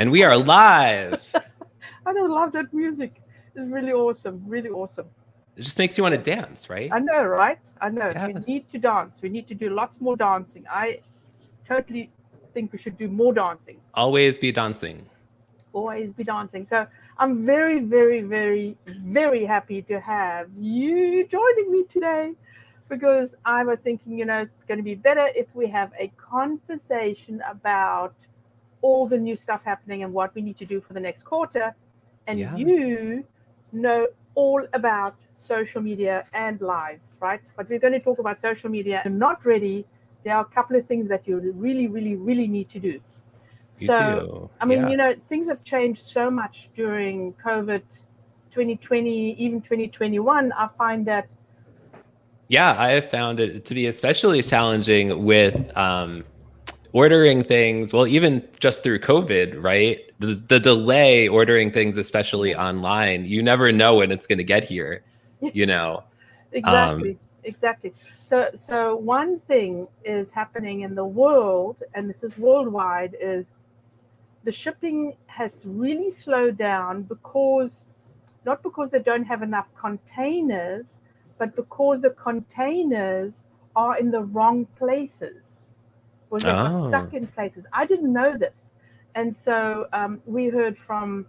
And we are live. I don't love that music. It's really awesome, really awesome. It just makes you want to dance, right? I know, right? I know. Yes. We need to dance. We need to do lots more dancing. I totally think we should do more dancing. Always be dancing. Always be dancing. So I'm very, very, very, very happy to have you joining me today, because I was thinking, it's going to be better if we have a conversation about all the new stuff happening and what we need to do for the next quarter. And Yes. you know all about social media and lives, right? But we're going to talk about social media. If you're not ready, there are a couple of things that you really, really, really need to do. You So, do. I mean, Yeah. things have changed so much during COVID 2020, even 2021. I find that. Yeah, I have found it to be especially challenging with ordering things. Well, even just through COVID, right? The delay ordering things, especially online, you never know when it's going to get here, Exactly. Exactly. So one thing is happening in the world, and this is worldwide, is the shipping has really slowed down not because they don't have enough containers, but because the containers are in the wrong places, because they got stuck in places. I didn't know this. And so we heard from,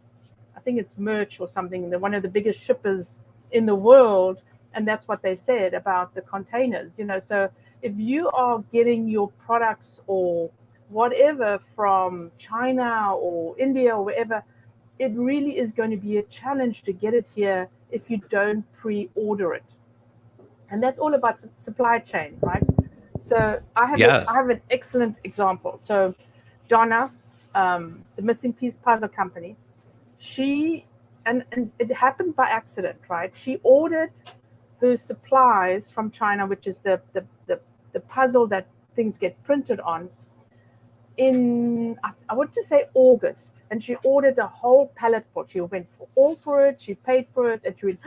I think it's Merch or something, one of the biggest shippers in the world, and that's what they said about the containers. So if you are getting your products or whatever from China or India or wherever, it really is going to be a challenge to get it here if you don't pre-order it. And that's all about supply chain, right? So I have an excellent example. So Donna, the Missing Piece Puzzle Company, and it happened by accident, right? She ordered her supplies from China, which is the puzzle that things get printed on, in, I want to say August, and she ordered a whole pallet for it. She went for it, she paid for it, and she went,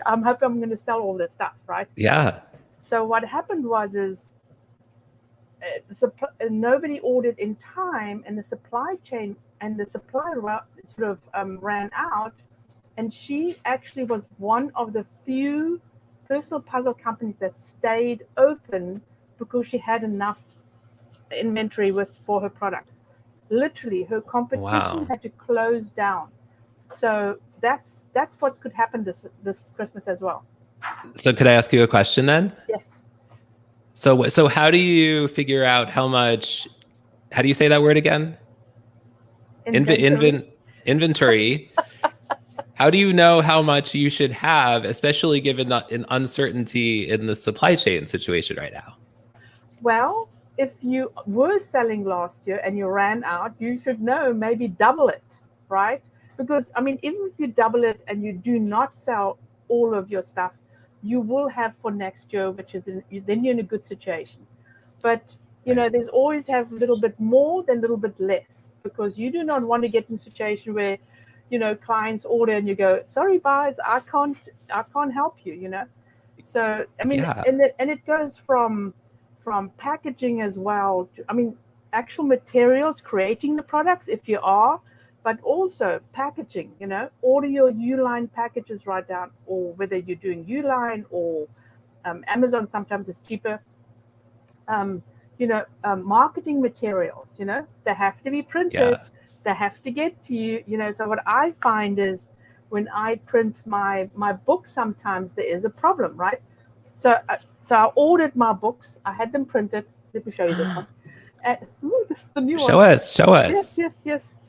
I'm hoping I'm going to sell all this stuff, right? Yeah. So what happened was nobody ordered in time, and the supply chain and the supply sort of ran out, and she actually was one of the few personal puzzle companies that stayed open because she had enough inventory for her products. Literally, her competition had to close down. So that's what could happen this Christmas as well. So could I ask you a question then? Yes. So how do you figure out how much? How do you say that word again? Inventory. How do you know how much you should have, especially given the uncertainty in the supply chain situation right now? Well, if you were selling last year and you ran out, you should know maybe double it, right? Because, I mean, even if you double it and you do not sell all of your stuff, you will have for next year, then you're in a good situation. But, there's always have a little bit more than a little bit less, because you do not want to get in a situation where, clients order and you go, sorry, guys, I can't help you, So, I mean, and it goes from packaging as well to, actual materials, creating the products if you are, but also packaging, order your Uline packages right down, or whether you're doing Uline or Amazon, sometimes it's cheaper. Marketing materials, they have to be printed, they have to get to you, so what I find is when I print my books, sometimes there is a problem, right? So I ordered my books, I had them printed. Let me show you this one. This is the new one. Show us.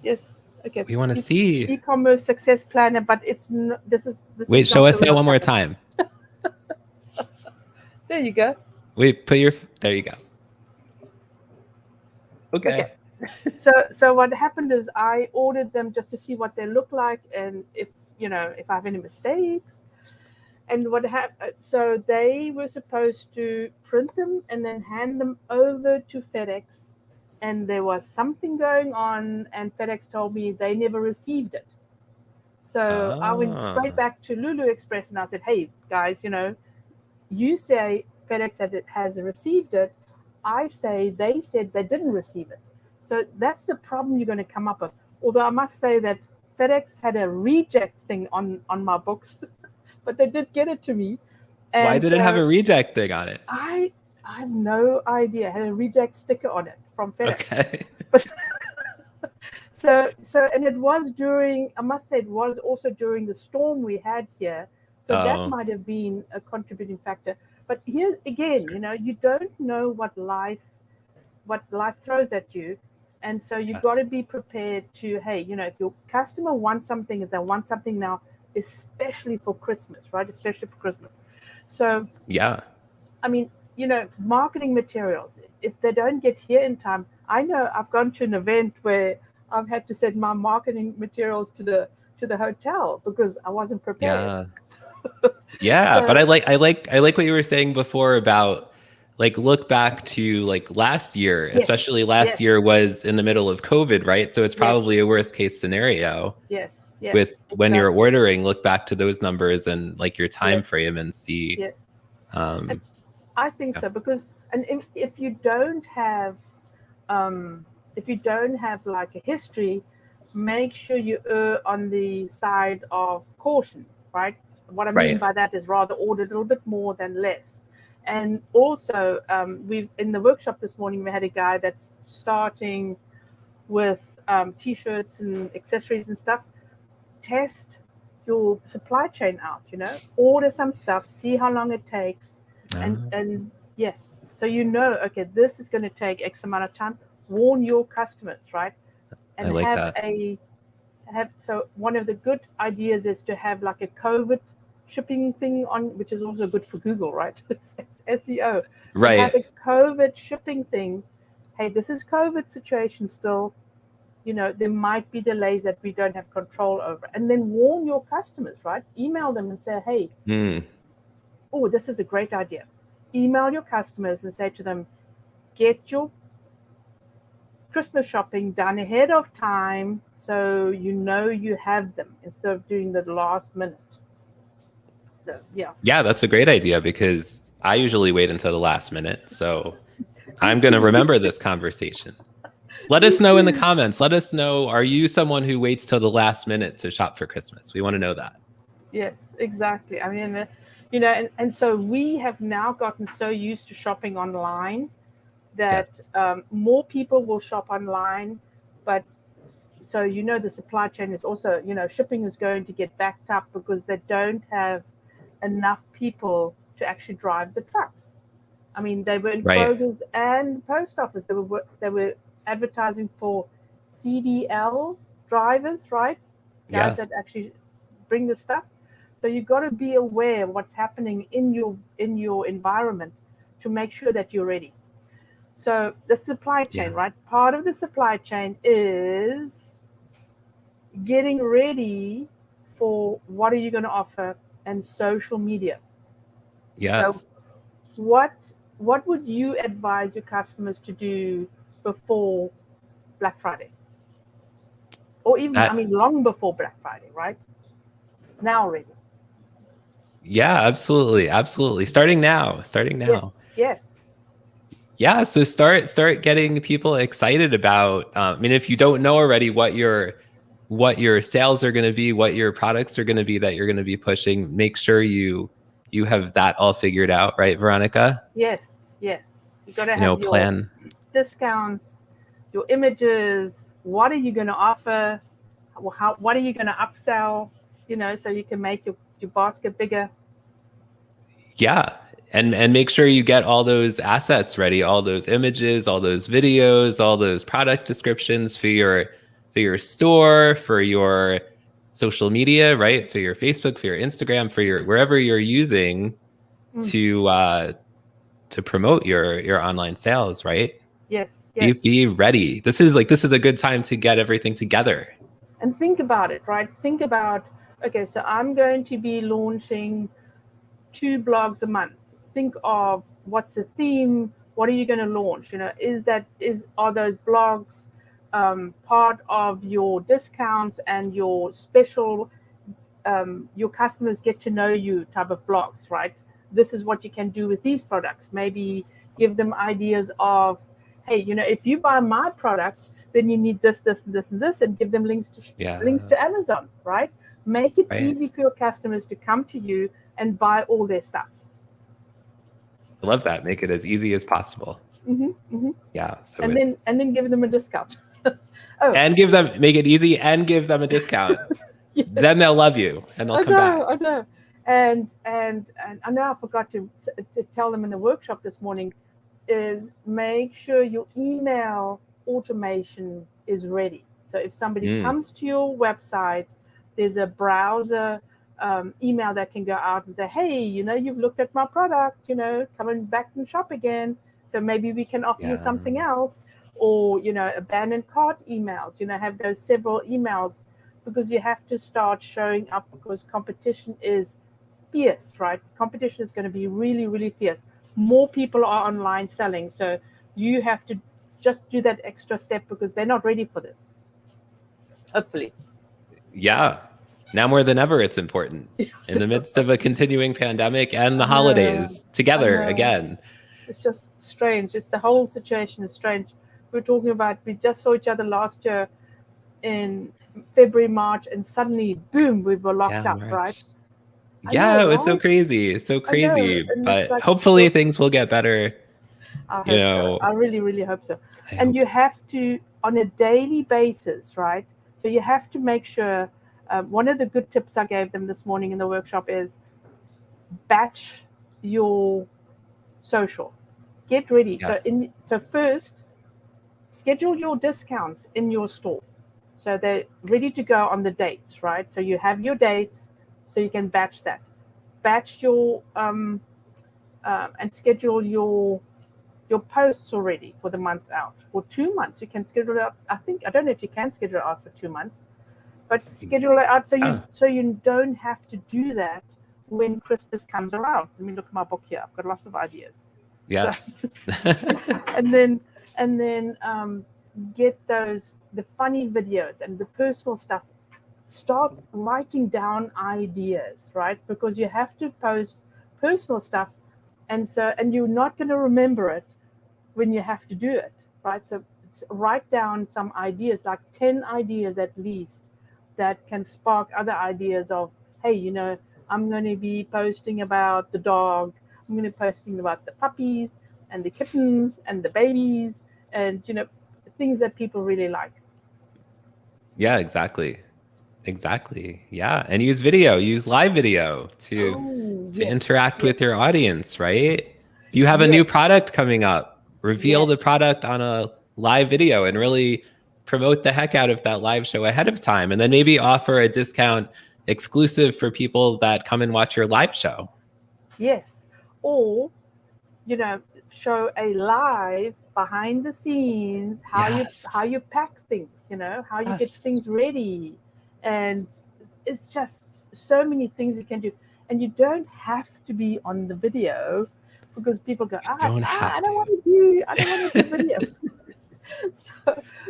Yes. Okay. We want to see. E-commerce success planner, but this is Wait, show us that one more time. There you go. Wait, there you go. Okay. So what happened is I ordered them just to see what they look like, and if I have any mistakes. And so they were supposed to print them and then hand them over to FedEx, and there was something going on, and FedEx told me they never received it. So I went straight back to Lulu Express and I said, hey guys, you say FedEx has received it. I say they said they didn't receive it. So that's the problem you're going to come up with. Although I must say that FedEx had a reject thing on my books, but they did get it to me. And Why did it have a reject thing on it? I have no idea. It had a reject sticker on it from FedEx. Okay. But and it was during, I must say, it was also during the storm we had here. So that might have been a contributing factor. But here again, you don't know what life throws at you. And so you've got to be prepared to, hey, if your customer wants something, if they want something now, especially for Christmas, right? Especially for Christmas. So, yeah. I mean, marketing materials, if they don't get here in time, I know I've gone to an event where I've had to send my marketing materials to the hotel because I wasn't prepared. Yeah. So, But I like what you were saying before about like look back to like last year, especially last year was in the middle of COVID, right? So it's probably a worst case scenario. Yes. With when you're ordering, look back to those numbers and like your time frame and see. Yes. I think so, because if you don't have like a history, make sure you err on the side of caution, right? What I mean by that is rather order a little bit more than less. And also, we've in the workshop this morning, we had a guy that's starting with t-shirts and accessories and stuff. Test your supply chain out, order some stuff, see how long it takes, and yes, so okay, this is going to take X amount of time. Warn your customers, right? And I like that. So one of the good ideas is to have like a Covert shipping thing on, which is also good for Google, right? It's SEO. Right. Have a Covert shipping thing. Hey, this is COVID situation still. There might be delays that we don't have control over. And then warn your customers, right? Email them and say, hey, oh, this is a great idea. Email your customers and say to them, get your Christmas shopping done ahead of time so you have them instead of doing the last minute. So, yeah. Yeah, that's a great idea because I usually wait until the last minute. So I'm going to remember this conversation. Let us know in the comments. Let us know, are you someone who waits till the last minute to shop for Christmas? We want to know that. Yes, exactly. I mean, and so we have now gotten so used to shopping online that more people will shop online. But so, the supply chain is also, shipping is going to get backed up because they don't have enough people to actually drive the trucks. I mean, they were in Kroger's and post office. They were advertising for CDL drivers, right? Guys that actually bring the stuff. So you got to be aware of what's happening in your environment to make sure that you're ready. So the supply chain, right? Part of the supply chain is getting ready for what are you going to offer and social media. Yes. So what would you advise your customers to do before Black Friday? Or even, long before Black Friday, right? Now already. Yeah, absolutely. Absolutely. Starting now. Yes. Yeah, so start getting people excited about if you don't know already what your sales are going to be, what your products are going to be that you're going to be pushing, make sure you have that all figured out, right, Veronica? Yes. You got to have plan your discounts, your images, what are you going to offer? What are you going to upsell, so you can make your basket bigger. Yeah. And make sure you get all those assets ready, all those images, all those videos, all those product descriptions for your store, for your social media, right? For your Facebook, for your Instagram, for your wherever you're using to promote your online sales, right? Yes. Be ready. This is a good time to get everything together. And think about it, right? Think about, okay, so I'm going to be launching 2 blogs a month. Think of what's the theme, what are you going to launch? Are those blogs part of your discounts and your special your customers get to know you type of blogs, right? This is what you can do with these products. Maybe give them ideas of hey, if you buy my product, then you need this, this, and this, and this, and give them links to Amazon, right? Make it easy for your customers to come to you and buy all their stuff. I love that. Make it as easy as possible. Yeah. So and then give them a discount. And make it easy and give them a discount. Yes. Then they'll love you and they'll come back. I know. And I know I forgot to tell them in the workshop this morning is make sure your email automation is ready. So if somebody comes to your website, there's a browser email that can go out and say, hey, you've looked at my product, coming back and shop again. So maybe we can offer you something else. Or, abandoned cart emails, have those several emails, because you have to start showing up, because competition is fierce, right? Competition is going to be really, really fierce. More people are online selling. So you have to just do that extra step, because they're not ready for this. Hopefully. Yeah. Now more than ever, it's important in the midst of a continuing pandemic and the holidays together again. It's just strange. The whole situation is strange. We just saw each other last year in February, March, and suddenly, boom, we were locked up, right? Yeah, it was so crazy. So crazy. But like, hopefully things will get better. I hope so. I really, really hope so. And you have to, on a daily basis, right? So you have to make sure, one of the good tips I gave them this morning in the workshop is batch your social. Get ready. Yes. So first, schedule your discounts in your store. So they're ready to go on the dates, right? So you have your dates, so you can batch that. Batch your and schedule your posts already for the month out. For 2 months, you can schedule it out. I don't know if you can schedule it out for 2 months, but schedule it out so you don't have to do that when Christmas comes around. Let me look at my book here. I've got lots of ideas. Yes. So, and then get the funny videos and the personal stuff. Start writing down ideas, right? Because you have to post personal stuff, and you're not going to remember it when you have to do it, right? So write down some ideas, like 10 ideas at least, that can spark other ideas of, hey, I'm going to be posting about the dog. I'm going to be posting about the puppies and the kittens and the babies, and things that people really like. Yeah, exactly. Yeah. And use live video to interact with your audience, right? If you have a new product coming up, reveal the product on a live video and really promote the heck out of that live show ahead of time. And then maybe offer a discount exclusive for people that come and watch your live show. Yes. Or, show a live behind the scenes, how you pack things, how you get things ready. And it's just so many things you can do. And you don't have to be on the video, because people go, I don't want to do video.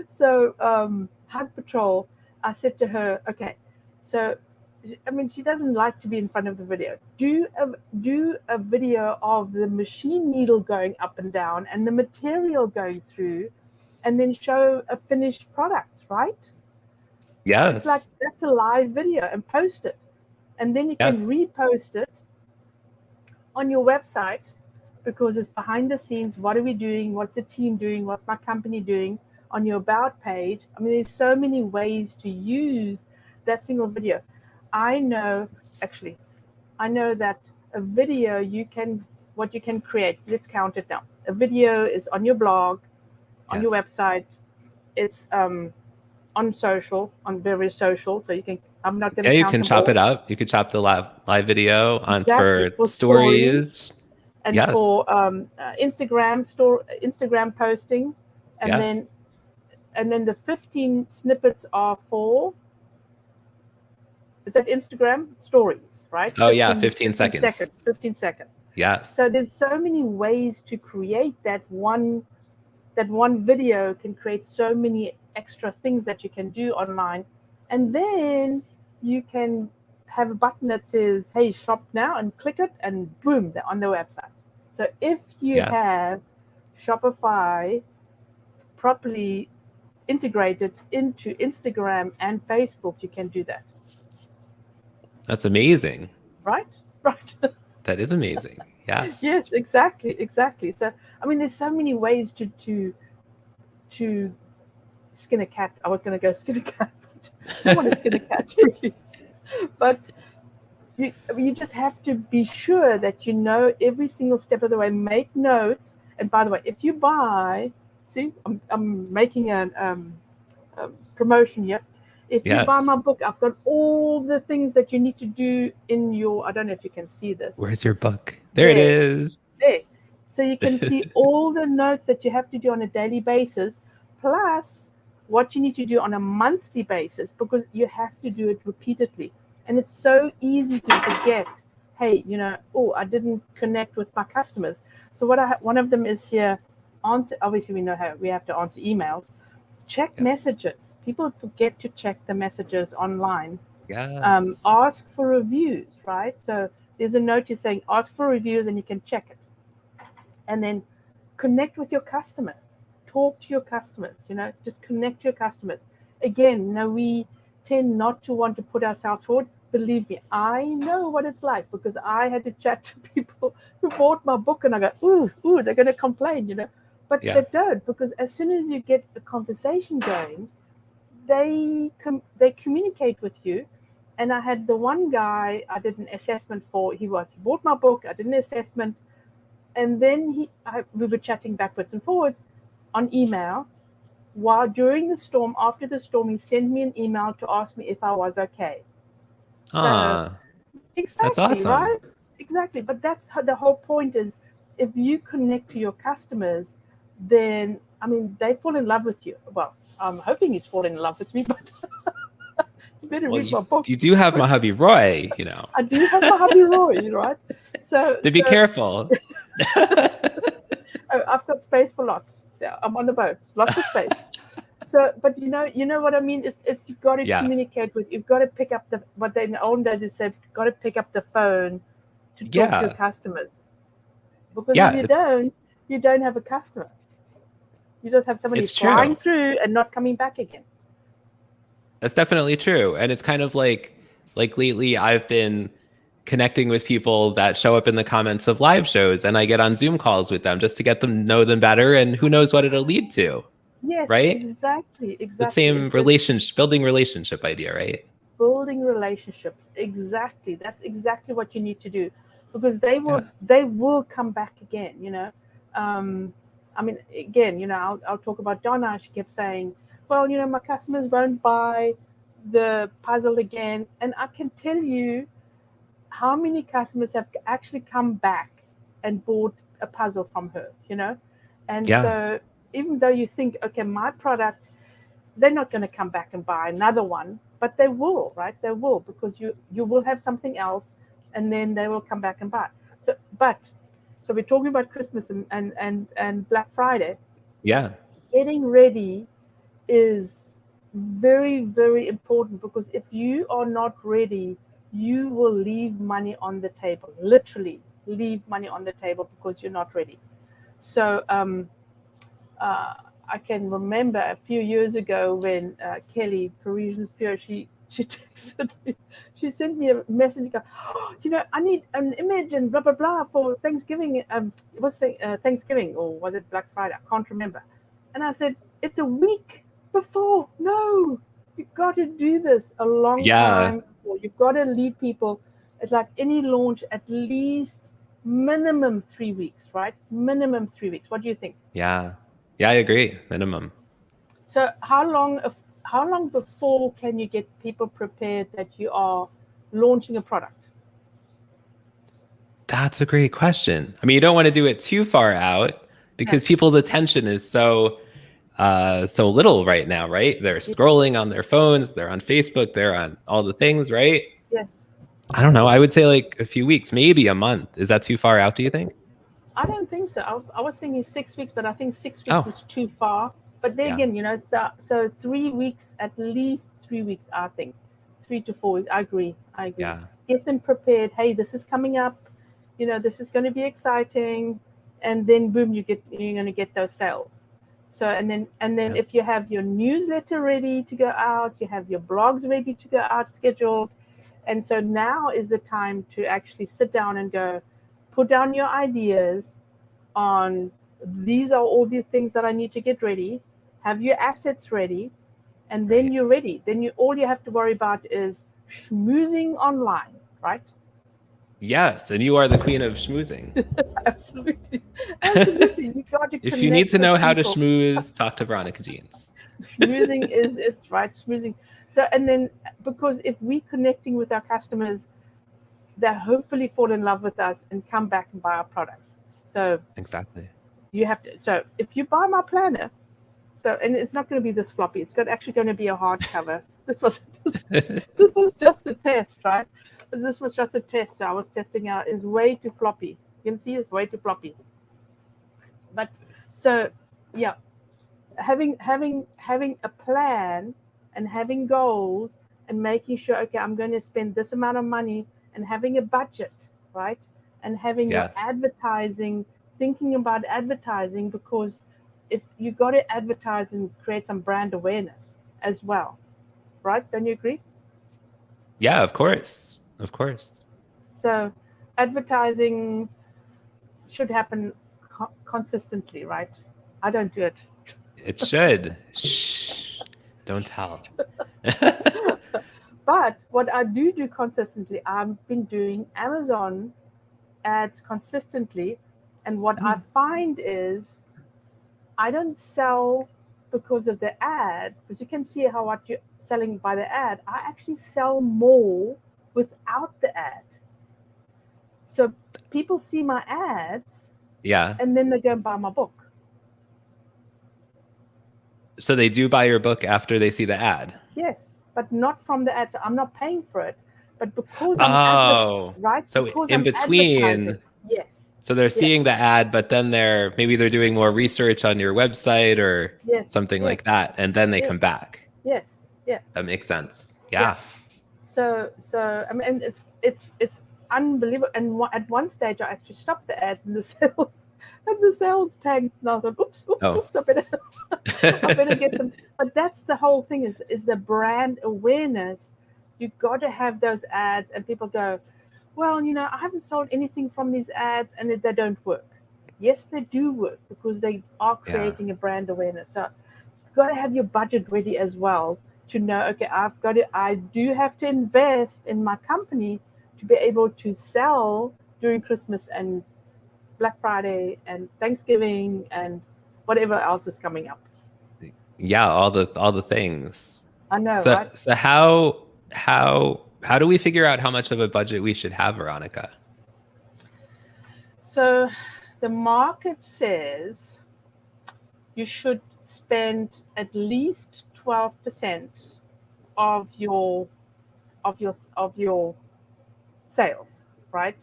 So Hug Patrol, I said to her, okay, so she doesn't like to be in front of the video. Do a video of the machine needle going up and down and the material going through, and then show a finished product, right? Yes. It's like, that's a live video, and post it. And then you can repost it on your website, because it's behind the scenes. What are we doing? What's the team doing? What's my company doing? On your about page. There's so many ways to use that single video. I know that a video what you can create, let's count it down. A video is on your blog, on your website. It's on social, on various social. So I'm not going to count you can chop it up. You could chop the live video on for stories. And for Instagram posting. And then the 15 snippets are for, is that Instagram stories, right? 15 seconds. 15 seconds. Yes. So there's so many ways to create that one video can create so many extra things that you can do online. And then you can have a button that says, hey, shop now, and click it, and boom, they're on the website. So if you have Shopify properly integrated into Instagram and Facebook, you can do that. That's amazing. Right? Right. That is amazing. Yes. Yes, exactly. So, I mean, there's so many ways to skin a cat. I was going to go skin a cat, but I don't want to skin a cat really. But you just have to be sure that you know every single step of the way. Make notes. And by the way, if you buy, see, I'm making a promotion here. If you buy Yes. my book, I've got all the things that you need to do in your, I don't know if you can see this. Where's your book? There it is. There. So you can see all the notes that you have to do on a daily basis, plus what you need to do on a monthly basis, because you have to do it repeatedly. And it's so easy to forget, hey, oh, I didn't connect with my customers. So one of them is here, answer. Obviously, we know how we have to answer emails. Check messages. People forget to check the messages online. Yes. Ask for reviews, right? So there's a note you're saying, ask for reviews, and you can check it. And then connect with your customer. Talk to your customers, just connect to your customers. Again, we tend not to want to put ourselves forward. Believe me, I know what it's like, because I had to chat to people who bought my book, and I go, ooh, they're going to complain, but they don't, because as soon as you get a conversation going, they communicate with you. And I had the one guy I did an assessment for. He bought my book. I did an assessment, and then we were chatting backwards and forwards on email. While during the storm, after the storm, he sent me an email to ask me if I was okay. So exactly, that's awesome. right? Exactly. But that's the whole point is, if you connect to your customers, then, I mean, they fall in love with you. Well, I'm hoping he's falling in love with me, but you better read my book. You do have my hubby Roy, I do have my hubby Roy, right? So be careful. Oh, I've got space for lots. Yeah, I'm on the boat. Lots of space. So, but you know what I mean? Is you've got to communicate with, you've got to pick up what they in the old days, is said, you've got to pick up the phone to talk to your customers. Because if you don't have a customer. You just have somebody flying through and not coming back again. That's definitely true. And it's kind of like lately I've been connecting with people that show up in the comments of live shows, and I get on Zoom calls with them just to get them know them better, and who knows what it'll lead to. Yes, right? Exactly. The same building relationship idea, right? Building relationships. Exactly. That's exactly what you need to do, because they will come back again, I mean, again, I'll talk about Donna. She kept saying, well, my customers won't buy the puzzle again. And I can tell you how many customers have actually come back and bought a puzzle from her, And so even though you think, okay, my product, they're not going to come back and buy another one, but they will, right? They will, because you will have something else, and then they will come back and buy. So we're talking about Christmas and Black Friday. Yeah. Getting ready is very, very important, because if you are not ready, you will leave money on the table, literally leave money on the table, because you're not ready. So I can remember a few years ago when Kelly, Parisians Pure, she texted me. She sent me a message. I need an image and blah blah blah for Thanksgiving. It was Thanksgiving, or was it Black Friday? I can't remember. And I said, it's a week before. No, you've got to do this a long time before. You've got to lead people. It's like any launch, at least minimum 3 weeks, right? Minimum 3 weeks. What do you think? Yeah, I agree. Minimum. So how long before can you get people prepared that you are launching a product? That's a great question. I mean, you don't want to do it too far out, because people's attention is so little right now, right? They're scrolling on their phones, they're on Facebook, they're on all the things, right? Yes. I don't know. I would say like a few weeks, maybe a month. Is that too far out, do you think? I don't think so. I was thinking 6 weeks, but I think 6 weeks is too far. But then again, so 3 weeks, at least 3 weeks, I think. 3 to 4 weeks. I agree. Yeah. Get them prepared. Hey, this is coming up. This is going to be exciting. And then boom, you're going to get those sales. So and then if you have your newsletter ready to go out, you have your blogs ready to go out scheduled. And so now is the time to actually sit down and go, put down your ideas on these are all the things that I need to get ready, have your assets ready, and then you're ready. Then all you have to worry about is schmoozing online, right? Yes, and you are the queen of schmoozing. Absolutely. Absolutely. You got to If you need to know how to people. schmooze, talk to Veronica Jeans. Schmoozing is it, right? Schmoozing. So, and then because if we're connecting with our customers, they hopefully fall in love with us and come back and buy our products. So Exactly. you have to. So if you buy my planner, so and it's not going to be this floppy. It's actually going to be a hardcover. This was just a test, right? This was just a test. So I was testing out. It's way too floppy. You can see it's way too floppy. But so yeah, having a plan and having goals and making sure, okay, I'm going to spend this amount of money and having a budget, right? And having your advertising, thinking about advertising, because if you got to advertise and create some brand awareness as well, right? Don't you agree? Yeah, of course. Of course. So advertising should happen consistently, right? I don't do it. It should. Shh. Don't tell. But what I do consistently, I've been doing Amazon ads consistently. And what I find is I don't sell because of the ads, because you can see how what you're selling by the ad. I actually sell more without the ad. So people see my ads, and then they go and buy my book. So they do buy your book after they see the ad? Yes, but not from the ad. So I'm not paying for it, but because I'm right. So because in I'm between, yes. So they're seeing the ad, but then maybe they're doing more research on your website or something like that, and then they come back. Yes. That makes sense. Yeah. So I mean, it's unbelievable. And at one stage, I actually stopped the ads and the sales tanked. And I thought, oops, I better get them. But that's the whole thing is the brand awareness. You got to have those ads, and people go, well, I haven't sold anything from these ads, and they don't work. Yes, they do work because they are creating a brand awareness. So you've got to have your budget ready as well to know, okay, I do have to invest in my company to be able to sell during Christmas and Black Friday and Thanksgiving and whatever else is coming up. Yeah, all the things. I know, right? So how do we figure out how much of a budget we should have, Veronica? So the market says you should spend at least 12% of your sales, right?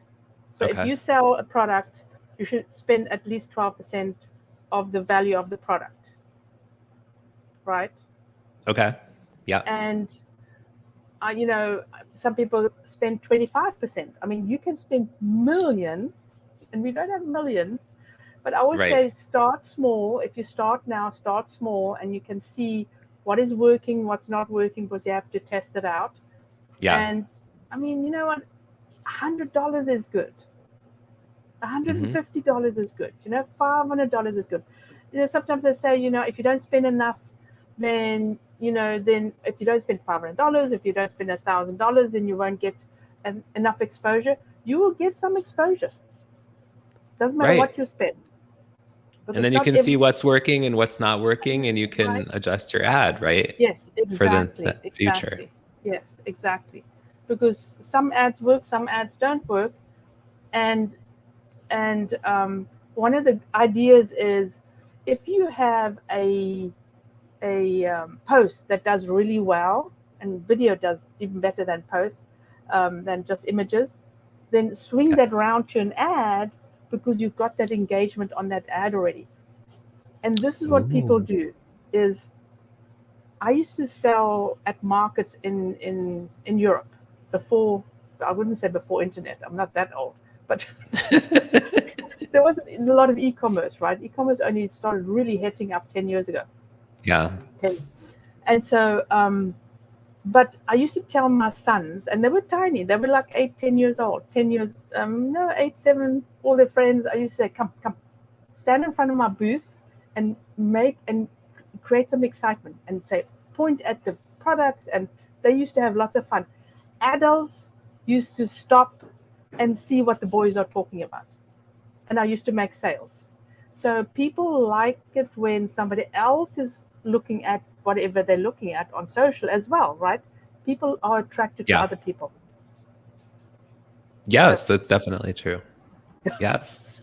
So if you sell a product, you should spend at least 12% of the value of the product, right? Okay. Yeah. And some people spend 25%. I mean, you can spend millions, and we don't have millions, but I always say start small. If you start now, start small, and you can see what is working, what's not working, because you have to test it out. Yeah. And I mean, you know what? $100 is good. $150 is good. $500 is good. Sometimes they say, if you don't spend enough, then if you don't spend $500, if you don't spend $1,000, then you won't get enough exposure. You will get some exposure. Doesn't matter what you spend. And then you can see what's working and what's not working, and you can adjust your ad, right? Yes, exactly. For the future. Yes, exactly. Because some ads work, some ads don't work, and one of the ideas is if you have a post that does really well, and video does even better than posts, than just images, then swing that around to an ad, because you've got that engagement on that ad already. And this is what people do is, I used to sell at markets in Europe before, I wouldn't say before internet, I'm not that old, but there wasn't a lot of e-commerce, right? E-commerce only started really hitting up 10 years ago. Yeah. 10. And so, but I used to tell my sons, and they were tiny. They were like 8, 10 years old. 10 years, no, 8, 7. All their friends. I used to say, "Come, stand in front of my booth, and create some excitement, and say, point at the products." And they used to have lots of fun. Adults used to stop and see what the boys are talking about, and I used to make sales. So people like it when somebody else is looking at whatever they're looking at on social as well, right? People are attracted to other people. Yes, that's definitely true. Yes.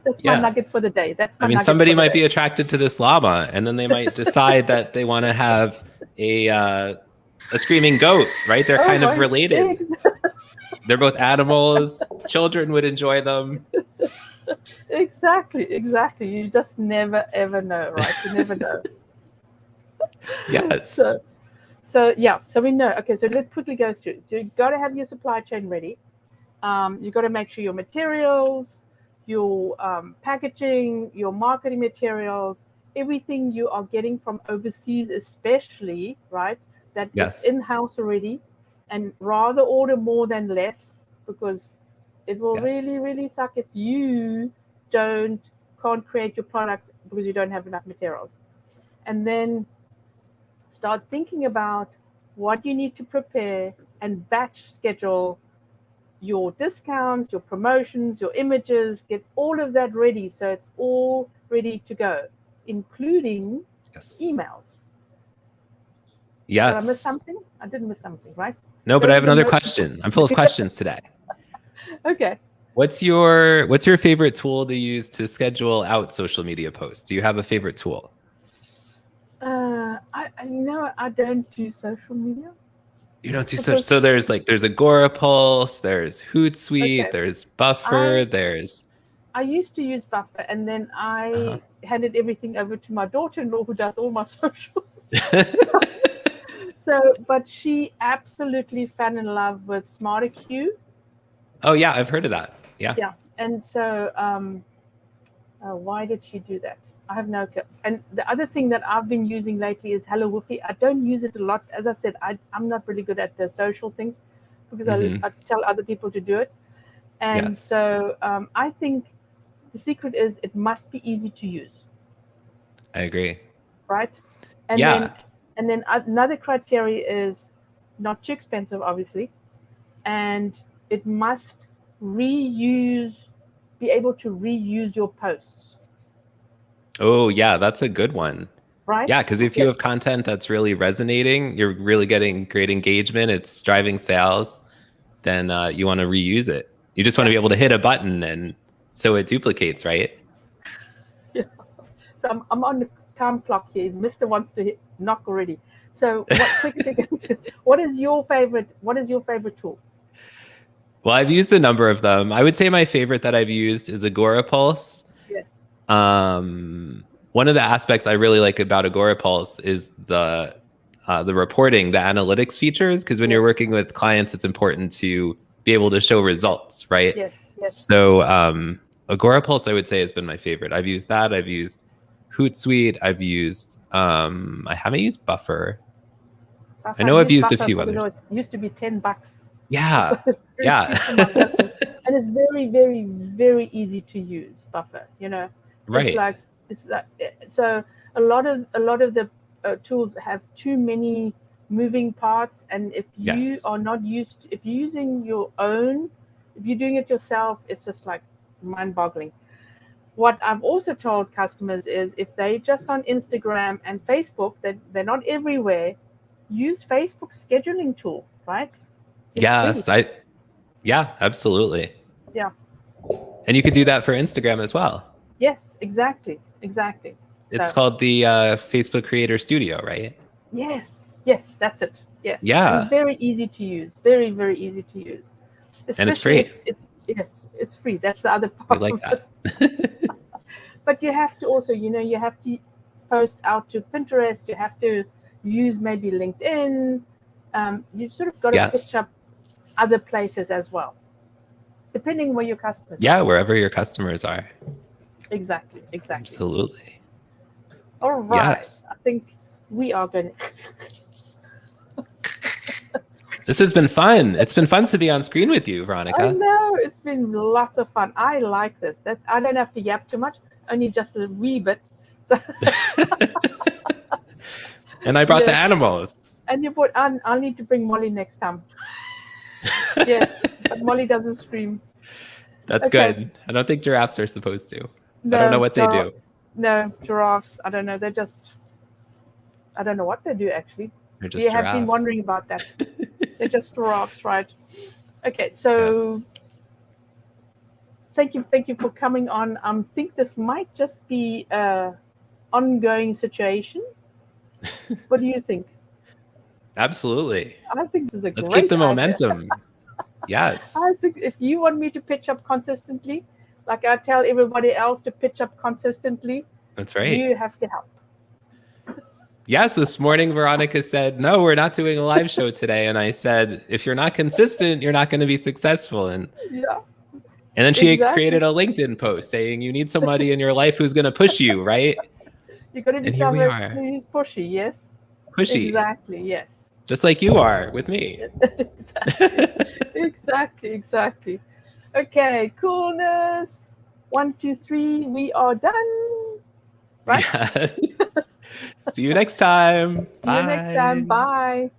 That's my nugget for the day. That's my nugget. Somebody might be attracted to this llama, and then they might decide that they want to have a screaming goat, right? They're kind of related. They're both animals. Children would enjoy them. Exactly. You just never, ever know, right? You never know. Yes. So we know. Okay, so let's quickly go through. So you've got to have your supply chain ready. You've got to make sure your materials, your packaging, your marketing materials, everything you are getting from overseas, especially, right? That it's in-house already, and rather order more than less, because it will really, really suck if you can't create your products because you don't have enough materials. And then start thinking about what you need to prepare and batch schedule your discounts, your promotions, your images, get all of that ready so it's all ready to go, including emails. Yes. Did I miss something? I didn't miss something, right? No, but I have another question. I'm full of questions today. Okay. What's your favorite tool to use to schedule out social media posts? Do you have a favorite tool? I don't do social media. You don't do social. So there's Agorapulse, there's Hootsuite, there's Buffer, I used to use Buffer, and then I handed everything over to my daughter-in-law, who does all my social. But she absolutely fell in love with SmarterQ. Oh yeah, I've heard of that. Yeah. Yeah, and so why did she do that? I have no clue. And the other thing that I've been using lately is Hello Woofy. I don't use it a lot. As I said, I'm not really good at the social thing, because I tell other people to do it. And so I think the secret is it must be easy to use. I agree. Right? And then another criteria is not too expensive, obviously. And it must be able to reuse your posts. Oh, yeah, that's a good one. Right? Yeah, because if you have content that's really resonating, you're really getting great engagement, it's driving sales, then you want to reuse it. You just want to be able to hit a button and so it duplicates, right? Yeah. So I'm on the time clock here. Mr. wants to knock already. So what is your favorite tool? Well, I've used a number of them. I would say my favorite that I've used is Agorapulse. Yes. One of the aspects I really like about Agorapulse is the reporting, the analytics features, because when you're working with clients, it's important to be able to show results, right? Yes. So Agorapulse, I would say, has been my favorite. I've used that. I've used Hootsuite. I've used I haven't used Buffer. I know I've used a few others. It used to be $10. Yeah. And it's very, very, very easy to use, Buffer. Right. It's like so a lot of the tools have too many moving parts, and if you are not if you're using your own, if you're doing it yourself, it's just like mind-boggling. What I've also told customers is, if they just on Instagram and Facebook, that they're not everywhere, use Facebook's scheduling tool, right? Yes, absolutely. Yeah. And you could do that for Instagram as well. Yes, exactly. It's called the Facebook Creator Studio, right? Yes, that's it. Yes. Yeah. And very easy to use. Very, very easy to use. And it's free. Yes, it's free. That's the other part. I like that. But you have to also, you have to post out to Pinterest. You have to use maybe LinkedIn. You sort of got to pick up other places as well, depending where your customers are. Yeah, wherever your customers are. Exactly. Absolutely. All right. Yes. I think we are going to. This has been fun. It's been fun to be on screen with you, I Veronica. know it's been lots of fun. I like this. That I don't have to yap too much, only just a wee bit. So, And I brought the yes, animals. and you put. I'll need to bring Molly next time. Yes, but Molly doesn't scream. That's Okay, good. I don't think giraffes are supposed to. I don't know no, what they do. no giraffes. I don't know. They're just. I don't know what they do actually. They're We just have been giraffes. wondering about that. They're just giraffes, right? Okay, Yes. so thank you for coming on. I think this might just be a ongoing situation. What do you think? Absolutely. I think this is a Let's keep great the idea. momentum. Yes. I think if you want me to pitch up consistently, like I tell everybody else to pitch up consistently, That's right. you have to help. Yes, this morning Veronica said, "No, we're not doing a live show today." And I said, "If you're not consistent, you're not going to be successful." Yeah, And then she exactly. created a LinkedIn post saying, "You need somebody in your life who's going to push you, right?" You're going to be And here we someone are, who's pushy, yes? pushy, Exactly, yes. just like you are with me. Exactly. Exactly. Okay, coolness. 1, 2, 3. We are done. Right? Yeah. See you next time. See you next time. Bye. Bye.